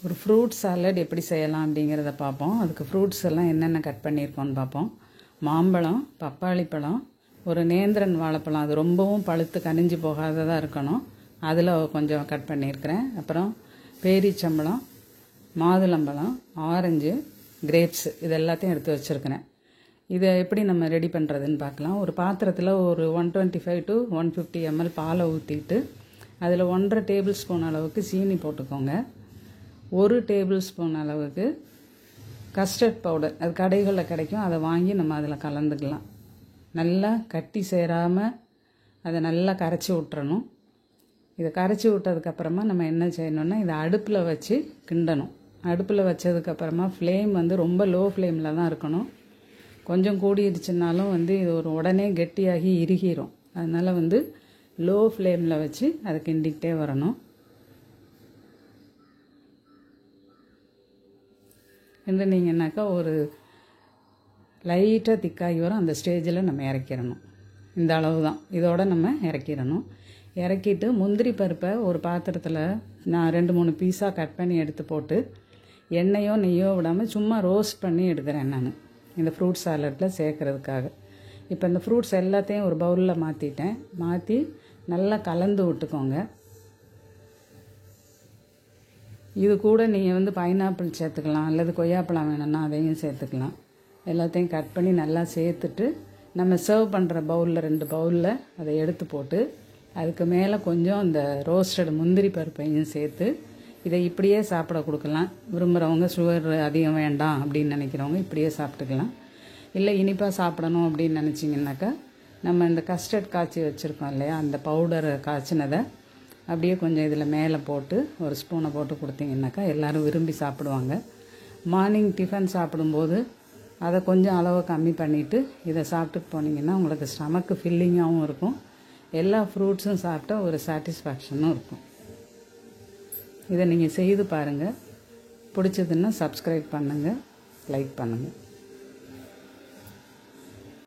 ஒரு fruit salad எப்படி செய்யலாம் அப்படிங்கிறத பார்ப்போம். அதுக்கு ஃப்ரூட்ஸ் எல்லாம் என்னென்ன கட் பண்ணியிருக்கோன்னு பார்ப்போம். மாம்பழம், பப்பாளி பழம், ஒரு நேந்திரன் வாழைப்பழம், அது ரொம்பவும் பழுத்து கனிஞ்சு போகாததாக இருக்கணும், அதில் கொஞ்சம் கட் பண்ணியிருக்கிறேன். அப்புறம் பேரிச்சம்பழம், மாதுளம்பழம், ஆரஞ்சு, கிரேப்ஸு, இது எல்லாத்தையும் எடுத்து வச்சுருக்கிறேன். இதை எப்படி நம்ம ரெடி பண்ணுறதுன்னு பார்க்கலாம். ஒரு பாத்திரத்தில் ஒரு 125 to 150 ml பாலை ஊற்றிட்டு அதில் 1.5 டேபிள் ஸ்பூன் அளவுக்கு சீனி போட்டுக்கோங்க. 1 டேபிள் ஸ்பூன் அளவுக்கு கஸ்டர்ட் பவுடர், அது கடைகளில் கிடைக்கும், அதை வாங்கி நம்ம அதில் கலந்துக்கலாம். நல்லா கட்டி சேராமல் அதை நல்லா கரைச்சி விட்டுறணும். இதை கரைச்சி விட்டதுக்கப்புறமா நம்ம என்ன செய்யணும்னா, இதை அடுப்பில் வச்சு கிண்டணும். அடுப்பில் வச்சதுக்கப்புறமா ஃப்ளேம் ரொம்ப லோ ஃப்ளேமில் தான் இருக்கணும். கொஞ்சம் கூடிடுச்சுனாலும் இது ஒரு உடனே கெட்டியாகி இறுகிரும். அதனால் லோ ஃப்ளேமில் வச்சு அதை கிண்டிக்கிட்டே வரணும். கிண்டினீங்கன்னாக்கா ஒரு லைட்டாக திக்காகி வரும். அந்த ஸ்டேஜில் நம்ம இறக்கிடணும். இந்த அளவு தான், இதோட நம்ம இறக்கிடணும். இறக்கிட்டு முந்திரி பருப்பை ஒரு பாத்திரத்தில் நான் 2-3 பீஸாக கட் பண்ணி எடுத்து போட்டு எண்ணெயோ நெய்யோ விடாமல் சும்மா ரோஸ்ட் பண்ணி எடுக்கிறேன் நான் இந்த ஃப்ரூட் சாலட்டில் சேர்க்குறதுக்காக. இப்போ இந்த ஃப்ரூட்ஸ் எல்லாத்தையும் ஒரு பவுலில் மாற்றி நல்லா கலந்து விட்டுக்கோங்க. இது கூட நீங்கள் பைனாப்பிள் சேர்த்துக்கலாம், அல்லது கொய்யாப்பழம் வேணும்னா அதையும் சேர்த்துக்கலாம். எல்லாத்தையும் கட் பண்ணி நல்லா சேர்த்துட்டு நம்ம சர்வ் பண்ணுற பவுலில் 2 பவுலில் அதை எடுத்து போட்டு அதுக்கு மேலே கொஞ்சம் இந்த ரோஸ்டட் முந்திரி பருப்பையும் சேர்த்து இதை இப்படியே சாப்பிட கொடுக்கலாம். விரும்புகிறவங்க சுகர் அதிகம் வேண்டாம் அப்படின்னு நினைக்கிறவங்க இப்படியே சாப்பிட்டுக்கலாம். இல்லை இனிப்பாக சாப்பிடணும் அப்படின்னு நினச்சிங்கனாக்கா நம்ம இந்த கஸ்டர்ட் காய்ச்சி வச்சுருக்கோம் இல்லையா, அந்த பவுடரை காய்ச்சினதை அப்படியே கொஞ்சம் இதில் மேலே போட்டு ஒரு ஸ்பூனை போட்டு கொடுத்தீங்கன்னாக்கா எல்லோரும் விரும்பி சாப்பிடுவாங்க. மார்னிங் டிஃபன் சாப்பிடும்போது அதை கொஞ்சம் அளவை கம்மி பண்ணிவிட்டு இதை சாப்பிட்டுட்டு போனீங்கன்னா உங்களுக்கு ஸ்டமக்கு ஃபில்லிங்காகவும் இருக்கும், எல்லா ஃப்ரூட்ஸும் சாப்பிட்டா ஒரு சாட்டிஸ்ஃபேக்ஷனும் இருக்கும். இதை நீங்கள் செய்து பாருங்கள். பிடிச்சதுன்னா சப்ஸ்கிரைப் பண்ணுங்கள், லைக் பண்ணுங்கள்.